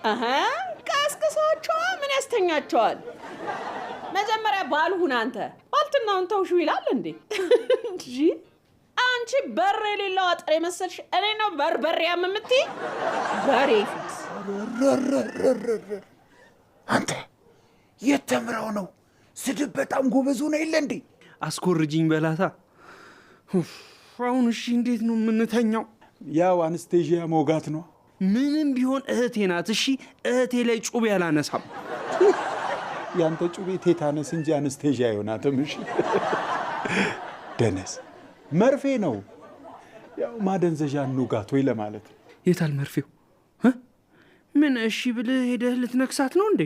አሃ ቀስቅሳቸው ምን ያስተኛቸዋል? መጀመሪያ ባልሁን አንተ ባልትናውን ተውሹ ይላል እንዴ? እንጂ አንቺ በር የሌለው አጥር የመሰልሽ እኔ ነው በርበሬ ያምምትይ በሬ ፊት አንተ የተምራው ነው ስድብ በጣም ጎበዝ ሆነ የለ እንዴ? አስኮርጂኝ በላታ። አሁን እሺ እንዴት ነው የምንተኛው? ያው አንስቴዥያ ሞጋት ነው። ምንም ቢሆን እህቴ ናት። እሺ እህቴ ላይ ጩቤ አላነሳም። ያንተ ጩቤ ቴታነስ እንጂ አንስቴዥያ አይሆናትም። እሺ ደነስ መርፌ ነው። ያው ማደንዘዣ ኑጋት ወይ ለማለት። የታል መርፌው? ምን እሺ ብለህ ሄደህ ልትነክሳት ነው እንዴ?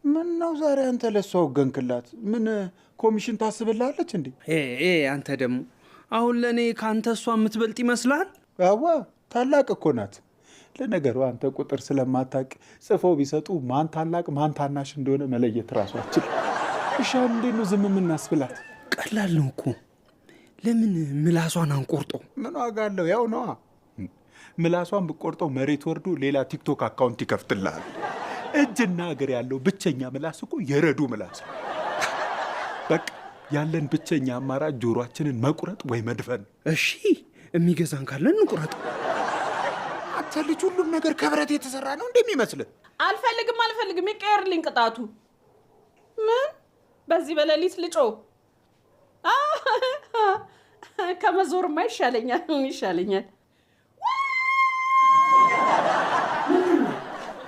ምን ነው ዛሬ አንተ ለሷ ወገንክላት? ምን ኮሚሽን ታስብላለች እንዴ? አንተ ደግሞ አሁን ለኔ ካንተ እሷ የምትበልጥ ይመስላል? አዋ ታላቅ እኮ ናት። ለነገሩ አንተ ቁጥር ስለማታውቅ ጽፈው ቢሰጡ ማን ታላቅ ማን ታናሽ እንደሆነ መለየት ራሱ አችል። እሺ እንዴት ነው ዝም የምናስብላት? ቀላል ነው እኮ። ለምን ምላሷን አንቆርጠው? ምን ዋጋ አለው? ያው ነዋ። ምላሷን ብቆርጠው መሬት ወርዶ ሌላ ቲክቶክ አካውንት ይከፍትልሃል። እጅና እግር ያለው ብቸኛ ምላስ እኮ የረዱ ምላስ። በቃ ያለን ብቸኛ አማራጭ ጆሮአችንን መቁረጥ ወይ መድፈን። እሺ የሚገዛን ካለን እንቁረጥ። አንተ ልጅ ሁሉም ነገር ከብረት የተሰራ ነው እንደሚመስልህ? አልፈልግም ይቀየርልኝ ቅጣቱ። ምን በዚህ በሌሊት ልጮ ከመዞርማ ይሻለኛል።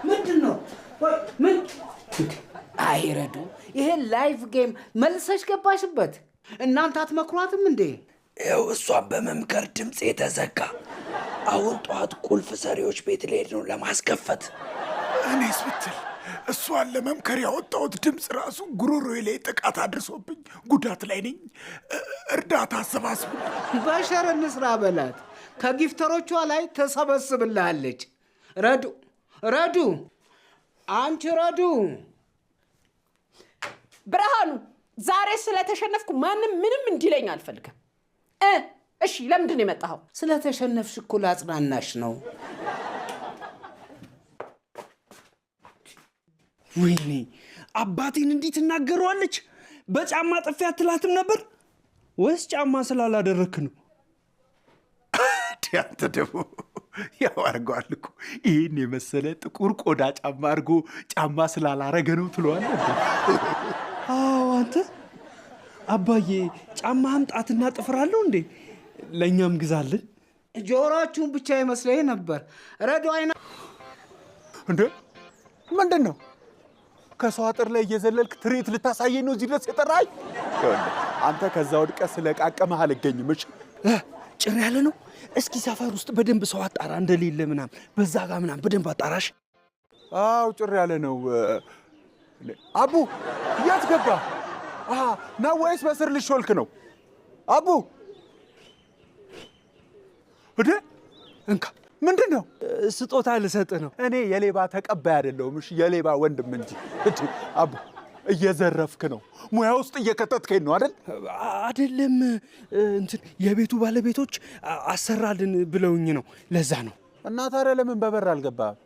ምንድነው? ምን አይረዱ? ይሄ ላይቭ ጌም መልሰሽ ገባሽበት። እናንተ አትመክሯትም እንዴ? ይኸው እሷን በመምከር ድምፅ የተዘጋ። አሁን ጠዋት ቁልፍ ሰሪዎች ቤት ልሄድ ነው ለማስከፈት። እኔስ ብትል እሷን ለመምከር ያወጣሁት ድምፅ ራሱ ጉሮሮዬ ላይ ጥቃት አድርሶብኝ ጉዳት ላይ ነኝ። እርዳታ አሰባስቡ። በሸር እንስራ በላት። ከጊፍተሮቿ ላይ ተሰበስብልሃለች። ረዱ አንቺ ረዱ። ብርሃኑ ዛሬ ስለተሸነፍኩ ማንም ምንም እንዲለኝ አልፈልግም። እሺ ለምንድን ነው የመጣኸው? ስለተሸነፍሽ እኮ ላጽናናሽ ነው። ወይኔ አባቴን እንዴት እናገረዋለች? በጫማ ጥፊ አትላትም ነበር ወይስ ጫማ ስላላደረክ ነው? አንተ ደግሞ ያው አድርገዋል እኮ ይህን የመሰለ ጥቁር ቆዳ ጫማ አድርጎ ጫማ ስላላረገ ነው ትለዋለህ። አዎ አንተ አባዬ ጫማ አምጣትና ጥፍራለሁ እንዴ? ለእኛም ግዛልን። ጆሮአችሁን ብቻ ይመስለኝ ነበር። ረዱ አይና እንዴ ምንድን ነው? ከሰው አጥር ላይ እየዘለልክ ትርኢት ልታሳየኝ ነው እዚህ ድረስ የጠራኝ? አንተ ከዛ ወድቀህ ስለቃቀመህ አልገኝም። እሺ ጭር ያለ ነው። እስኪ ሰፈር ውስጥ በደንብ ሰው አጣራ እንደሌለ ምናምን፣ በዛ ጋር ምናምን በደንብ አጣራሽ። አው ጭር ያለ ነው። አቡ የት ገባ? ነው ወይስ በስር ልሾልክ ነው? አቡ እዴ እንካ ምንድን ነው? ስጦታ ልሰጥህ ነው። እኔ የሌባ ተቀባይ አይደለሁም። እሺ የሌባ ወንድም እንጂ። እዴ አቡ እየዘረፍክ ነው። ሙያ ውስጥ እየከተትከኝ ነው አይደል? አይደለም እንትን የቤቱ ባለቤቶች አሰራልን ብለውኝ ነው። ለዛ ነው። እና ታዲያ ለምን በበር አልገባህም?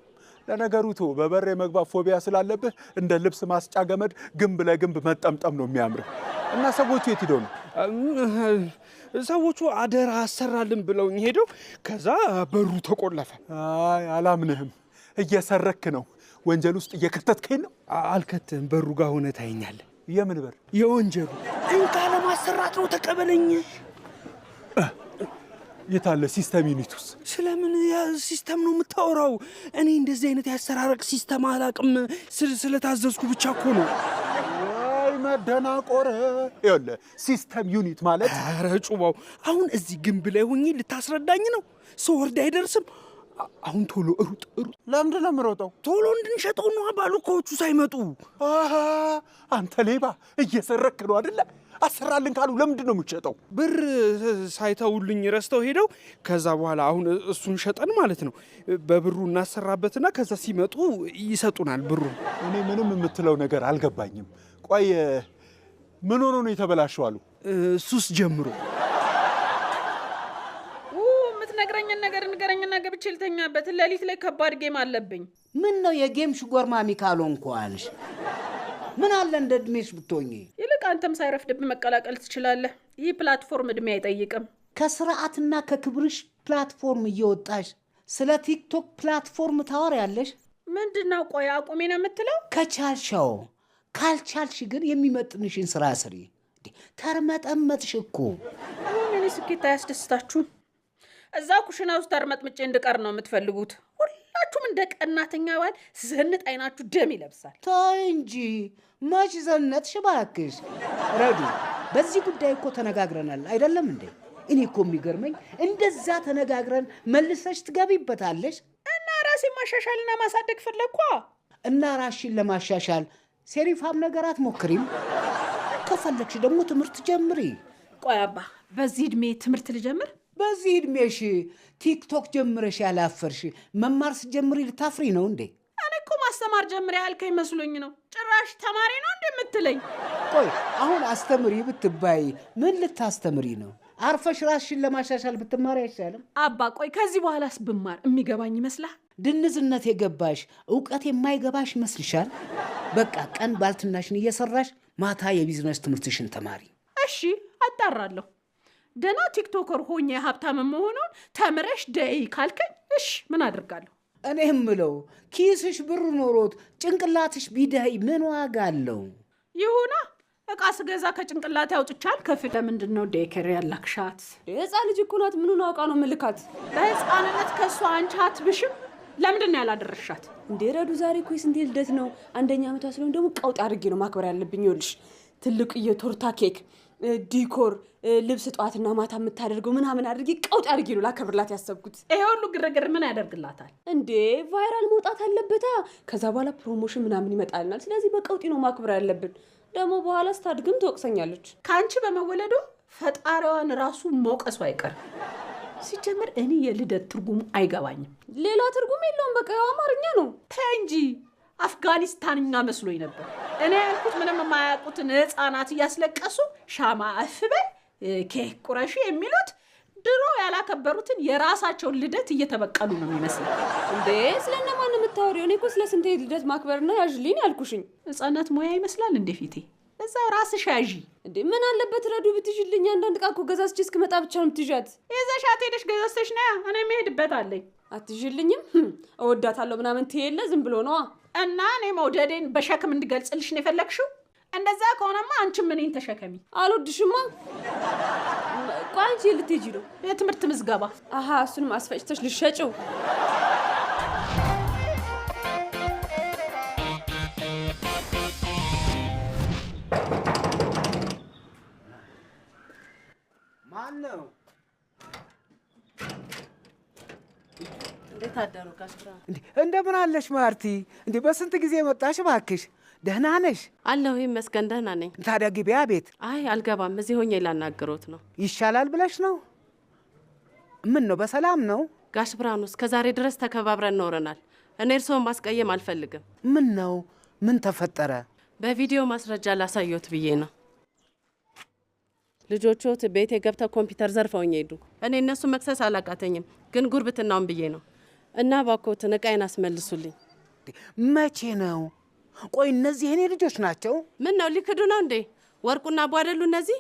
ለነገሩ ቶ በበር የመግባት ፎቢያ ስላለብህ እንደ ልብስ ማስጫ ገመድ ግንብ ለግንብ መጠምጠም ነው የሚያምርህ። እና ሰዎቹ የት ሄደው ነው? ሰዎቹ አደራ አሰራልን ብለውኝ ሄደው ከዛ በሩ ተቆለፈ። አይ አላምንህም። እየሰረክ ነው። ወንጀል ውስጥ እየከተትከኝ ነው። አልከትህም። በሩ ጋር ሆነ ታየኛለህ። የምን በር? የወንጀሉ። እንካ ለማሰራት ነው። ተቀበለኝ። የታለ ሲስተም ዩኒቱስ? ስለምን ሲስተም ነው የምታወራው? እኔ እንደዚህ አይነት ያሰራረቅ ሲስተም አላቅም። ስለታዘዝኩ ብቻ እኮ ነው። ወይ መደናቆር። ይኸውልህ ሲስተም ዩኒት ማለት ኧረ ጩባው፣ አሁን እዚህ ግንብ ላይ ሆኜ ልታስረዳኝ ነው? ሰው ወርድ አይደርስም። አሁን ቶሎ ሩጥ። ለምንድን ነው የምሮጠው? ቶሎ እንድንሸጠው ነው ባሉኮቹ ሳይመጡ። አንተ ሌባ እየሰረክ ነው አይደለ? አሰራልን ካሉ ለምንድን ነው የምትሸጠው? ብር ሳይተውልኝ ረስተው ሄደው ከዛ በኋላ አሁን እሱን ሸጠን ማለት ነው። በብሩ እናሰራበትና ከዛ ሲመጡ ይሰጡናል ብሩ። እኔ ምንም የምትለው ነገር አልገባኝም። ቆይ ምን ሆኖ ነው የተበላሸው አሉ? ሱስ ጀምሮ የምትነግረኝ ያለኝን ነገር ንገረኝና ገብቼ ልተኛበት። ሌሊት ላይ ከባድ ጌም አለብኝ። ምን ነው የጌም ሽጎርማሚ ካልሆንኩ? ምን አለ እንደ እድሜሽ ብትሆኚ? ይልቅ አንተም ሳይረፍድብህ መቀላቀል ትችላለህ። ይህ ፕላትፎርም እድሜ አይጠይቅም። ከስርዓትና ከክብርሽ ፕላትፎርም እየወጣሽ ስለ ቲክቶክ ፕላትፎርም ታወሪያለሽ? ምንድነው? ቆይ አቁሜ ነው የምትለው? ከቻልሻው፣ ካልቻልሽ ግን የሚመጥንሽን ስራ ስሪ። ተርመጠመጥሽ እኮ። ምን ስኬት አያስደስታችሁም? እዛ ኩሽና ውስጥ ተርመጥምጬ እንድቀር ነው የምትፈልጉት? ሁላችሁም እንደ ቀናተኛ ባል ዘንጥ አይናችሁ ደም ይለብሳል። ተይ እንጂ መች ዘነጥሽ እባክሽ። ረዱ፣ በዚህ ጉዳይ እኮ ተነጋግረናል አይደለም እንዴ? እኔ እኮ የሚገርመኝ እንደዛ ተነጋግረን መልሰሽ ትገቢበታለሽ። እና ራሴን ማሻሻልና ማሳደግ ፈለግኳ። እና ራስሽን ለማሻሻል ሴሪፋም ነገር አትሞክሪም? ከፈለግሽ ደግሞ ትምህርት ጀምሪ። ቆይ አባ፣ በዚህ እድሜ ትምህርት ልጀምር? በዚህ እድሜሽ ቲክቶክ ጀምረሽ ያላፈርሽ መማር ስጀምሪ ልታፍሪ ነው እንዴ? እኔ እኮ ማስተማር ጀምሪ ያልከኝ መስሎኝ ነው። ጭራሽ ተማሪ ነው እንዴ የምትለኝ? ቆይ አሁን አስተምሪ ብትባይ ምን ልታስተምሪ ነው? አርፈሽ ራስሽን ለማሻሻል ብትማሪ አይሻልም? አባ ቆይ ከዚህ በኋላስ ብማር የሚገባኝ ይመስላል? ድንዝነት የገባሽ እውቀት የማይገባሽ ይመስልሻል? በቃ ቀን ባልትናሽን እየሰራሽ ማታ የቢዝነስ ትምህርትሽን ተማሪ። እሺ አጣራለሁ። ደና ቲክቶከር ሆኜ ሀብታም መሆኑን ተምረሽ ደይ ካልከኝ እሺ ምን አድርጋለሁ? እኔ የምለው ኪስሽ ብር ኖሮት ጭንቅላትሽ ቢደይ ምን ዋጋ አለው? ይሁና እቃ ስገዛ ከጭንቅላት ያውጥቻል። ከፊት ለምንድን ነው ዴከር ያላክሻት? ህፃን ልጅ እኮ ናት። ምኑን አውቃ ነው ምልካት? በህፃንነት ከሷ አንቺ አትብሽም? ለምንድን ነው ያላደረሻት እንዴ? ረዱ ዛሬ እኮ የስንት ልደት ነው? አንደኛ ዓመቷ ስለሆነ ደግሞ ቀውጥ አድርጌ ነው ማክበር ያለብኝ። ይኸውልሽ ትልቅ የቶርታ ኬክ፣ ዲኮር፣ ልብስ ጠዋትና ማታ የምታደርገው ምናምን አድርጌ ቀውጥ አድርጌ ነው ላከብርላት ያሰብኩት። ይሄ ሁሉ ግርግር ምን ያደርግላታል እንዴ? ቫይራል መውጣት አለበታ። ከዛ በኋላ ፕሮሞሽን ምናምን ይመጣልናል። ስለዚህ በቀውጢ ነው ማክበር ያለብን። ደግሞ በኋላ ስታድግም ትወቅሰኛለች። ከአንቺ በመወለዱ ፈጣሪዋን ራሱ መውቀሱ አይቀርም። ሲጀምር እኔ የልደት ትርጉሙ አይገባኝም። ሌላ ትርጉም የለውም። በቃ ያው አማርኛ ነው። ተይ እንጂ አፍጋኒስታንኛ መስሎኝ ነበር። እኔ ያልኩት ምንም የማያውቁትን ህፃናት እያስለቀሱ ሻማ አፍበይ ኬክ ቁረሺ የሚሉት ድሮ ያላከበሩትን የራሳቸውን ልደት እየተበቀሉ ነው የሚመስለው። እንዴ ስለነማን ነው የምታወሪው? እኔ እኮ ስለ ስንቴ ልደት ማክበርና ያዥልኝ ያልኩሽኝ። ህፃናት ሙያ ይመስላል እንዴ ፊቴ? እዛው ራስሽ ያዢ። እንዴ ምን አለበት ረዱ ብትይዥልኝ? አንዳንድ ዕቃ እኮ ገዛዝቼ እስክመጣ ብቻ ነው የምትይዣት። ይዘሻት ሄደሽ ገዛዝተሽ ነያ። እኔ መሄድበት አለኝ። አትይዥልኝም? እወዳታለሁ ምናምን ትየለ ዝም ብሎ ነዋ። እና እኔ መውደዴን በሸክም እንድገልጽልሽ ነው የፈለግሽው? እንደዛ ከሆነማ አንቺም እኔን ተሸከሚ። አልወድሽማ። ቆይ አንቺ ልትሄጂ ነው? የትምህርት ምዝገባ። አሃ እሱንም አስፈጭተሽ ልትሸጪው? ማን ነው? እንዴት አደሩ ጋሽራ? እንደምን አለሽ ማርቲ? እንዴ በስንት ጊዜ መጣሽ እባክሽ? ደህና ነሽ? አለሁ ይመስገን ደህና ነኝ። ታዲያ ግቢያ ቤት። አይ አልገባም፣ እዚህ ሆኜ ላናግሮት ነው። ይሻላል ብለሽ ነው? ምን ነው በሰላም ነው? ጋሽ ብርሃኑ እስከ ዛሬ ድረስ ተከባብረን ኖረናል። እኔ እርስዎን ማስቀየም አልፈልግም። ምን ነው? ምን ተፈጠረ? በቪዲዮ ማስረጃ ላሳየዎት ብዬ ነው። ልጆቹት ቤቴ ገብተው ኮምፒውተር ዘርፈውኝ ሄዱ። እኔ እነሱ መክሰስ አላቃተኝም፣ ግን ጉርብትናውን ብዬ ነው። እና እባክዎትን ዕቃዬን አስመልሱልኝ። መቼ ነው? ቆይ እነዚህ የኔ ልጆች ናቸው? ምን ነው ሊክዱ ነው እንዴ? ወርቁና አቡ አይደሉ እነዚህ?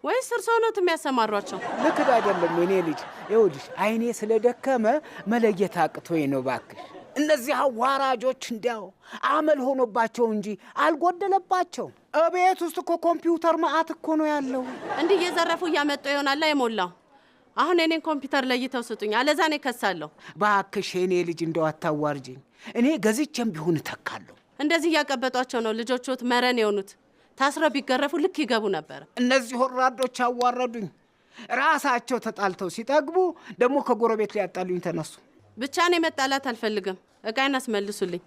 ወይስ እርስዎ ኖት የሚያሰማሯቸው? ልክድ አይደለም የኔ ልጅ። ይኸውልሽ አይኔ ስለደከመ መለየት አቅቶኝ ነው እባክሽ። እነዚህ አዋራጆች እንዲያው አመል ሆኖባቸው እንጂ አልጎደለባቸው። እቤት ውስጥ እኮ ኮምፒውተር መዓት እኮ ነው ያለው። እንዲህ እየዘረፉ እያመጡ ይሆናል የሞላው። አሁን የኔን ኮምፒውተር ለይተው ስጡኝ፣ አለዛ እኔ እከሳለሁ። እባክሽ የኔ ልጅ እንደው አታዋርጂኝ። እኔ ገዝቼም ቢሆን እተካለሁ። እንደዚህ እያቀበጧቸው ነው ልጆቹት መረን የሆኑት። ታስረው ቢገረፉ ልክ ይገቡ ነበር። እነዚህ ወራዶች አዋረዱኝ። ራሳቸው ተጣልተው ሲጠግቡ ደግሞ ከጎረቤት ሊያጣሉኝ ተነሱ። ብቻ እኔ መጣላት አልፈልግም። ዕቃዬን አስመልሱልኝ።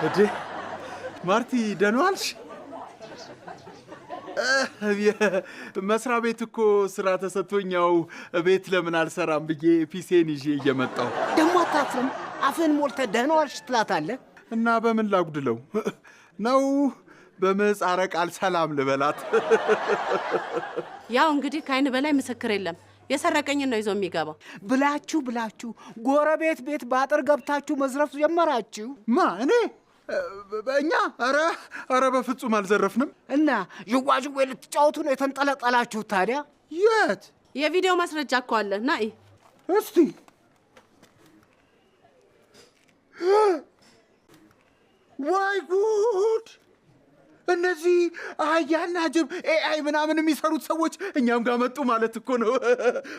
እዴ ማርቲ ደህና ዋልሽ? መስሪያ ቤት እኮ ስራ ተሰጥቶኛው ቤት ለምን አልሰራም ብዬ ፒሴን ይዤ እየመጣሁ። ደግሞ አታፍርም? አፍህን ሞልተህ ደህና ዋልሽ ትላታለህ። እና በምን ላጉድለው ነው? በምህጻረ ቃል ሰላም ልበላት። ያው እንግዲህ ከአይን በላይ ምስክር የለም። የሰረቀኝን ነው ይዞ የሚገባው። ብላችሁ ጎረቤት ቤት ባጥር ገብታችሁ መዝረፍ ጀመራችሁ? ማ እኔ እኛ? ኧረ በፍጹም አልዘረፍንም። እና ዥዋዥዌ ልትጫወቱ ነው የተንጠለጠላችሁት? ታዲያ የት? የቪዲዮ ማስረጃ እኮ አለ። ና እስቲ ወይ ጉድ! እነዚህ አህያና ጅብ ኤአይ ምናምን የሚሰሩት ሰዎች እኛም ጋር መጡ ማለት እኮ ነው።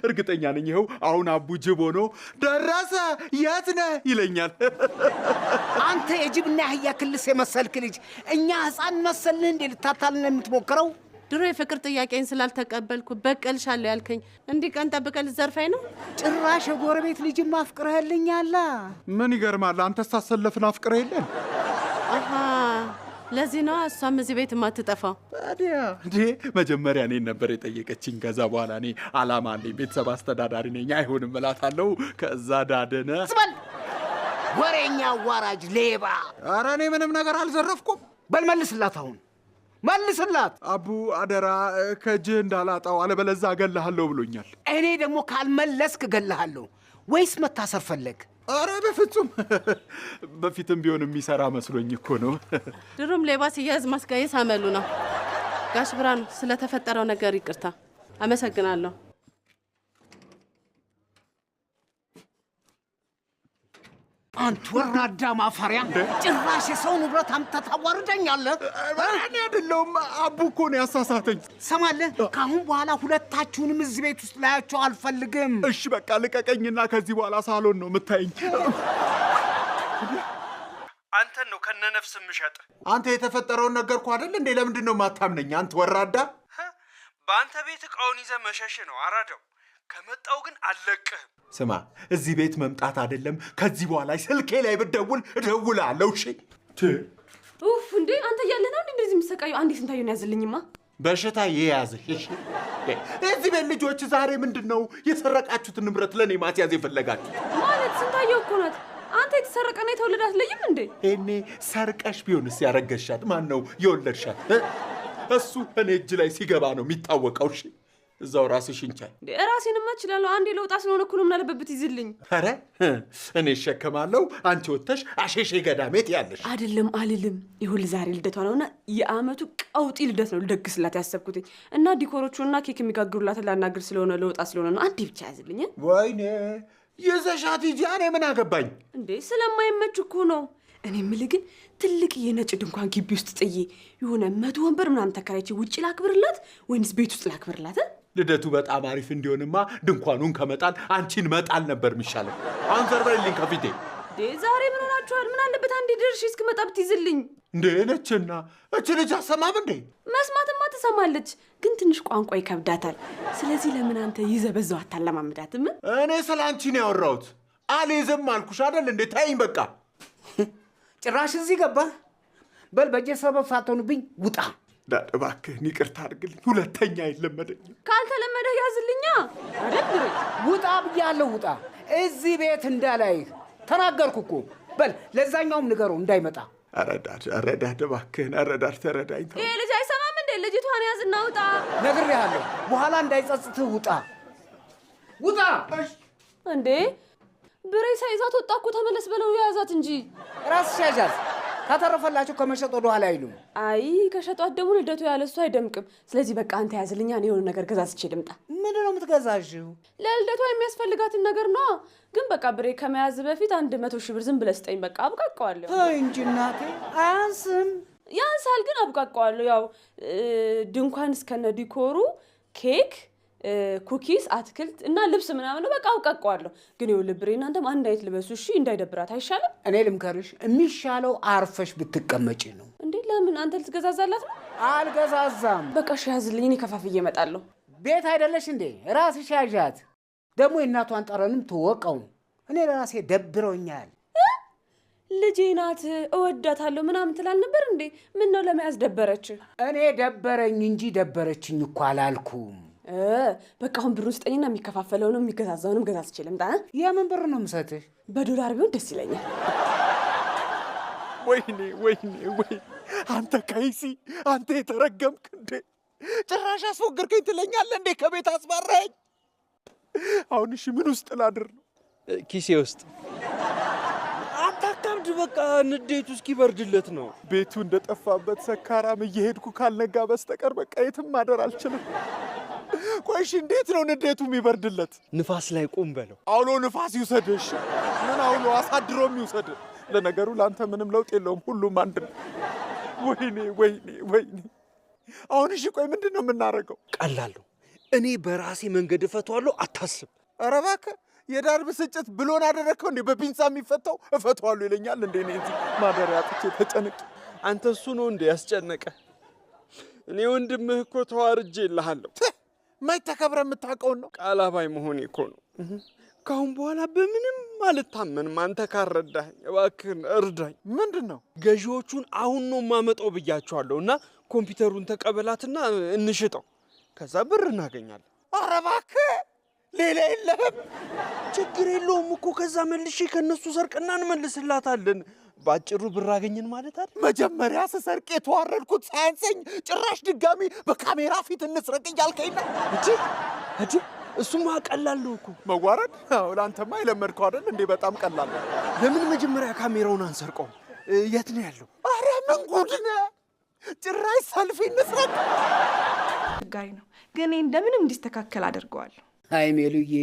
እርግጠኛ ነኝ ይኸው አሁን አቡ ጅብ ሆኖ ደረሰ የት ነህ ይለኛል። አንተ የጅብና የአህያ ክልስ የመሰልክ ልጅ እኛ ሕፃን መሰልህ እንዴ ልታታልን የምትሞክረው? ድሮ የፍቅር ጥያቄን ስላልተቀበልኩ በቀልሻለሁ ያልከኝ እንዲህ ቀን ጠብቀህ ልትዘርፈኝ ነው? ጭራሽ የጎረቤት ልጅም አፍቅረህልኛላ። ምን ይገርማል። አንተ ስታሰለፍን አፍቅረህ የለን? አሃ ለዚህ ነው እሷም እዚህ ቤት የማትጠፋው። ታዲያ እንዴ መጀመሪያ እኔን ነበር የጠየቀችኝ። ከዛ በኋላ እኔ አላማ አለኝ፣ ቤተሰብ አስተዳዳሪ ነኝ፣ አይሆንም እላታለሁ። ከዛ ዳደነ ስበል ወሬኛ፣ አዋራጅ፣ ሌባ። ኧረ እኔ ምንም ነገር አልዘረፍኩም። በል መልስላት፣ አሁን መልስላት። አቡ አደራ ከእጅህ እንዳላጣው አለበለዛ እገልሃለሁ ብሎኛል። እኔ ደግሞ ካልመለስክ እገልሃለሁ። ወይስ መታሰር ፈለግ? ኧረ በፍጹም በፊትም ቢሆን የሚሰራ መስሎኝ እኮ ነው። ድሮም ሌባ ሲያዝ ማስጋየት አመሉ ነው። ጋሽ ብርሃኑ ስለተፈጠረው ነገር ይቅርታ። አመሰግናለሁ። አንተ ወራዳ ማፈሪያ! ጭራሽ የሰው ንብረት አምጥተህ ታዋርደኛለህ? እኔ አይደለሁም፣ አቡ እኮ ነው ያሳሳተኝ። ሰማለህ? ከአሁን በኋላ ሁለታችሁንም እዚህ ቤት ውስጥ ላያቸው አልፈልግም። እሺ በቃ ልቀቀኝና ከዚህ በኋላ ሳሎን ነው የምታይኝ። አንተን ነው ከነነፍስ የምሸጥ። አንተ የተፈጠረውን ነገርኩህ አይደል እንዴ? ለምንድን ነው የማታምነኝ? አንተ ወራዳ! በአንተ ቤት እቃውን ይዘህ መሸሽ ነው አራዳው። ከመጣው ግን አልለቅህም። ስማ፣ እዚህ ቤት መምጣት አይደለም ከዚህ በኋላ ስልኬ ላይ ብትደውል እደውላለሁ። እሺ? ኡፍ! እንዴ አንተ እያለህ ነው እንደዚህ የምትሰቃየው? አንዴ ስንታየውን ያዝልኝማ። በሽታ የያዝህ። እሺ? እዚህ ቤት ልጆች ዛሬ ምንድን ነው የሰረቃችሁትን ንብረት ለእኔ ማስያዝ የፈለጋችሁ? ማለት ስንታየው እኮ ናት። አንተ የተሰረቀና የተወለደ አትለይም እንዴ? እኔ ሰርቀሽ ቢሆንስ ያረገሻት ማን ነው የወለድሻት? እሱ እኔ እጅ ላይ ሲገባ ነው የሚታወቀው። እሺ? እዛው ራስሽ እንቻል። ራሴንማ እችላለሁ። አንዴ ለውጣ ስለሆነ እኮ ነው ምን አለበት ይዝልኝ። ኧረ እኔ እሸከማለሁ፣ አንቺ ወጥተሽ አሸሼ ገዳሜት ያለሽ። አይደለም አልልም። ይኸውልህ ዛሬ ልደቷ ነውና የአመቱ ቀውጢ ልደት ነው ልደግስላት ያሰብኩት እና ዲኮሮቹና ኬክ የሚጋግሩላትን ላናግር ስለሆነ ለውጣ ስለሆነ ነው። አንዴ ብቻ ያዝልኝ። ወይኔ የዘሻት ሂጂ፣ እኔ ምን አገባኝ እንዴ? ስለማይመች እኮ ነው። እኔ የምልህ ግን ትልቅ የነጭ ድንኳን ግቢ ውስጥ ጥዬ የሆነ 100 ወንበር ምናምን ተከራይቼ ውጭ ላክብርላት ወይንስ ቤት ውስጥ ላክብርላት? ልደቱ በጣም አሪፍ እንዲሆንማ ድንኳኑን ከመጣል አንቺን መጣል ነበር የሚሻለው። አሁን ዘርበልኝ ከፊቴ። ዛሬ ምን ሆናችኋል? ምን አለበት አንዴ ደርሼ እስክመጣ ብትይዝልኝ። እንዴ ነችና እች ልጅ አሰማም እንዴ? መስማትማ ትሰማለች፣ ግን ትንሽ ቋንቋ ይከብዳታል። ስለዚህ ለምን አንተ ይዘህ በዛው አታለማምዳትም? እኔ ስለ አንቺ ነው ያወራሁት። አልይዝም አልኩሽ አይደል እንዴ? ታይኝ በቃ። ጭራሽ እዚህ ገባ። በል በጀ ሰበብ ሳትሆንብኝ ውጣ። ዳድ እባክህን ይቅርታ አድርግልኝ፣ ሁለተኛ አይለመደኝም። ካልተለመደ ያዝልኛ አይደል? ውጣ ብያለሁ፣ ውጣ። እዚህ ቤት እንዳላይህ ተናገርኩ እኮ። በል ለዛኛውም ንገረው እንዳይመጣ። ኧረ ዳድ እባክህን፣ ኧረ ዳድ ተረዳኝ። ይሄ ልጅ አይሰማም እንዴ? ልጅቷን ያዝና ውጣ። ነግሬሃለሁ፣ በኋላ እንዳይጸጽትህ ውጣ፣ ውጣ። እንዴ ብሬ ሳይዛት ወጣ እኮ። ተመለስ በለው የያዛት እንጂ ራስሽ ያዣት። ካተረፈላቸው ከመሸጥ ወደ ኋላ አይሉም። አይ ከሸጧት ደግሞ ልደቱ ያለሱ አይደምቅም። ስለዚህ በቃ አንተ ያዝልኛ፣ እኔ የሆነ ነገር ገዛዝቼ ልምጣ። ምንድን ነው የምትገዛዥው? ለልደቷ የሚያስፈልጋትን ነገር ነው። ግን በቃ ብሬ ከመያዝ በፊት 100 ሺህ ብር ዝም ብለህ ስጠኝ። በቃ አብቃቀዋለሁ። ተይ እንጂ እናቴ፣ አያንስም። ያንሳል ግን አብቃቀዋለሁ። ያው ድንኳን እስከነ ዲኮሩ፣ ኬክ፣ ኩኪስ፣ አትክልት እና ልብስ ምናምን ነው። በቃ አውቃቀዋለሁ። ግን ይኸውልህ ብሬ እናንተም አንድ አይነት ልበሱ እሺ? እንዳይደብራት አይሻልም? እኔ ልምከርሽ፣ የሚሻለው አርፈሽ ብትቀመጪ ነው። እንዴ ለምን? አንተ ልትገዛዛላት ነው? አልገዛዛም። በቃ እሺ ያዝልኝ፣ እኔ ከፋፍዬ እመጣለሁ። ቤት አይደለሽ እንዴ? ራስሽ ያዣት። ደግሞ የእናቷን ጠረንም ትወቀው። እኔ ራሴ ደብሮኛል። ልጄ ናት እወዳታለሁ ምናምን ትላል ነበር እንዴ? ምን ነው ለመያዝ ደበረች? እኔ ደበረኝ እንጂ ደበረችኝ እኮ አላልኩም። በቃ አሁን ብሩን ስጠኝና የሚከፋፈለውንም የሚገዛዛውንም ገዛዝቼ ልምጣ። የምን ብር ነው የምሰጥሽ? በዶላር ቢሆን ደስ ይለኛል። ወይኔ አንተ ከይሲ፣ አንተ የተረገምክ እንዴ! ጭራሽ አስፎገርከኝ ትለኛለህ እንዴ? ከቤት አስባራኝ። አሁን እሺ ምን ውስጥ ላድር ነው? ኪሴ ውስጥ። አታካብድ፣ በቃ ንዴቱ እስኪበርድለት ነው። ቤቱ እንደጠፋበት ሰካራም እየሄድኩ ካልነጋ በስተቀር በቃ የትም ማደር አልችልም። ቆይ እሺ እንዴት ነው ንዴቱ የሚበርድለት? ንፋስ ላይ ቁም በለው። አውሎ ንፋስ ይውሰድሽ። ምን አውሎ አሳድሮም ይውሰድ። ለነገሩ ለአንተ ምንም ለውጥ የለውም፣ ሁሉም አንድ ነው። ወይኔ ወይኔ ወይኔ። አሁን እሺ ቆይ ምንድን ነው የምናደርገው? ቀላል ነው። እኔ በራሴ መንገድ እፈቷለሁ፣ አታስብ። ኧረ እባክህ የዳር ብስጭት ብሎን አደረግከው እንዴ? በፒንሳ የሚፈታው እፈቷለሁ ይለኛል እንዴ? እኔ እዚህ ማደሪያ አጥቼ ተጨንቄ። አንተ እሱ ነው እንዴ ያስጨነቀ? እኔ ወንድምህ እኮ ተዋርጄ እልሃለሁ። ማይ ተከብረ የምታውቀውን ነው። ቃል አባይ መሆኔ እኮ ነው። ካሁን በኋላ በምንም አልታመንም። አንተ ካረዳኸኝ እባክህን እርዳኝ። ምንድን ነው? ገዢዎቹን አሁን ነው የማመጣው ብያቸዋለሁ እና ኮምፒውተሩን ተቀበላትና እንሽጠው፣ ከዛ ብር እናገኛለን። ኧረ እባክህ ሌላ የለህም? ችግር የለውም እኮ ከዛ መልሼ ከነሱ ሰርቅና እንመልስላታለን። ባጭሩ ብር አገኘን ማለት አይደል? መጀመሪያ ስሰርቅ የተዋረድኩት ሳያንሰኝ ጭራሽ ድጋሚ በካሜራ ፊት እንስረቅ እያልከኝ ነው? እጂ እሱማ ቀላል ነው እኮ መዋረድ። አዎ ለአንተማ የለመድከው አይደል እንዴ? በጣም ቀላል ነው። ለምን መጀመሪያ ካሜራውን አንሰርቀውም? የት ነው ያለው? ኧረ ምን ጉድ ነህ! ጭራሽ ሰልፊ እንስረቅ። ጋይ ነው ግን እንደምንም እንዲስተካከል አድርገዋለሁ። አይ ሜሉዬ፣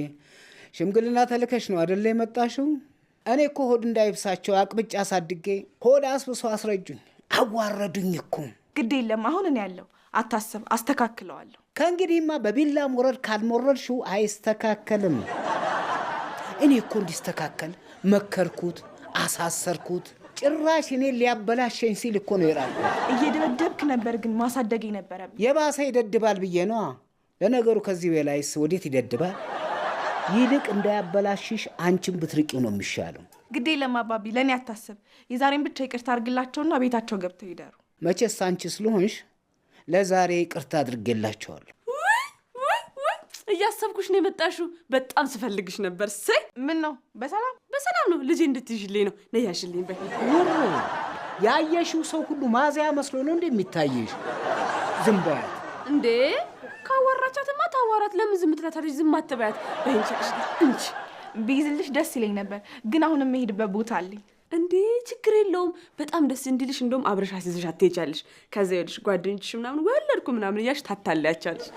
ሽምግልና ተልከሽ ነው አይደለ የመጣሽው? እኔ እኮ ሆድ እንዳይብሳቸው አቅብጫ አሳድጌ ሆድ አስብሶ አስረጁኝ፣ አዋረዱኝ እኮ። ግድ የለም አሁን እኔ ያለው አታስብ፣ አስተካክለዋለሁ። ከእንግዲህማ በቢላ ሞረድ ካልሞረድሽው አይስተካከልም። እኔ እኮ እንዲስተካከል መከርኩት፣ አሳሰርኩት። ጭራሽ እኔ ሊያበላሸኝ ሲል እኮ ነው የራቁ። እየደበደብክ ነበር ግን ማሳደግ ነበረብኝ። የባሰ ይደድባል ብዬ ነዋ። ለነገሩ ከዚህ በላይስ ወዴት ይደድባል? ይልቅ እንዳያበላሽሽ አንቺን ብትርቂው ነው የሚሻለው። ግዴ ለማባቢ ለእኔ አታስብ። የዛሬን ብቻ ይቅርታ አድርግላቸውና ቤታቸው ገብተው ይደሩ። መቼስ አንቺ ስለሆንሽ ለዛሬ ይቅርታ አድርጌላቸዋለሁ። እያሰብኩሽ ነው የመጣሽው። በጣም ስፈልግሽ ነበር። ሰይ ምን ነው? በሰላም በሰላም ነው። ልጄ እንድትይዥልኝ ነው። ነያሽልኝ በፊት ያየሽው ሰው ሁሉ ማዚያ መስሎ ነው እንደሚታየሽ። ዝም በያት እንዴ! ካወራቻትማ ታዋራት። ለምን ዝም ትላታለሽ? ዝም አትበያት። በእንቻሽ እንጂ ቢይዝልሽ ደስ ይለኝ ነበር፣ ግን አሁን የምሄድበት ቦታ አለኝ። እንዴ ችግር የለውም። በጣም ደስ እንዲልሽ እንደውም አብረሽ አስይዘሽ አትሄጃለሽ። ከዛ ይኸውልሽ ጓደኞችሽ ምናምን ወለድኩ ምናምን እያልሽ ታታለያቻለሽ።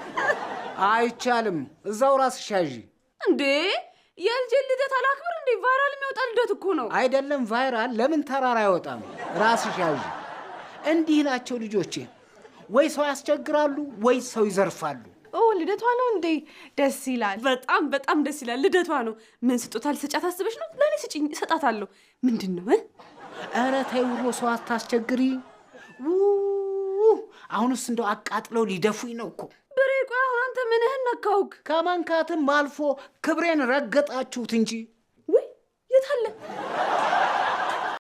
አይቻልም። እዛው ራስሽ ያዢ። እንዴ የልጄ ልደት አላክብር እንዴ? ቫይራል የሚወጣ ልደት እኮ ነው። አይደለም ቫይራል፣ ለምን ተራራ አይወጣም? ራስሽ ያዢ። እንዲህ ናቸው ልጆቼ፣ ወይ ሰው ያስቸግራሉ ወይ ሰው ይዘርፋሉ። ልደቷ ነው እንዴ? ደስ ይላል። በጣም በጣም ደስ ይላል። ልደቷ ነው። ምን ስጦታ ልሰጫት አስበሽ ነው? ለእኔ ስጪኝ፣ እሰጣታለሁ። ምንድን ነው? ኧረ ተይ ውሮ፣ ሰው አታስቸግሪ። አሁንስ እንደው አቃጥለው ሊደፉኝ ነው እኮ። ብሬ ቆይ አሁን አንተ ምንህን ነካውክ? ከመንካትም አልፎ ክብሬን ረገጣችሁት እንጂ። ወይ የት አለ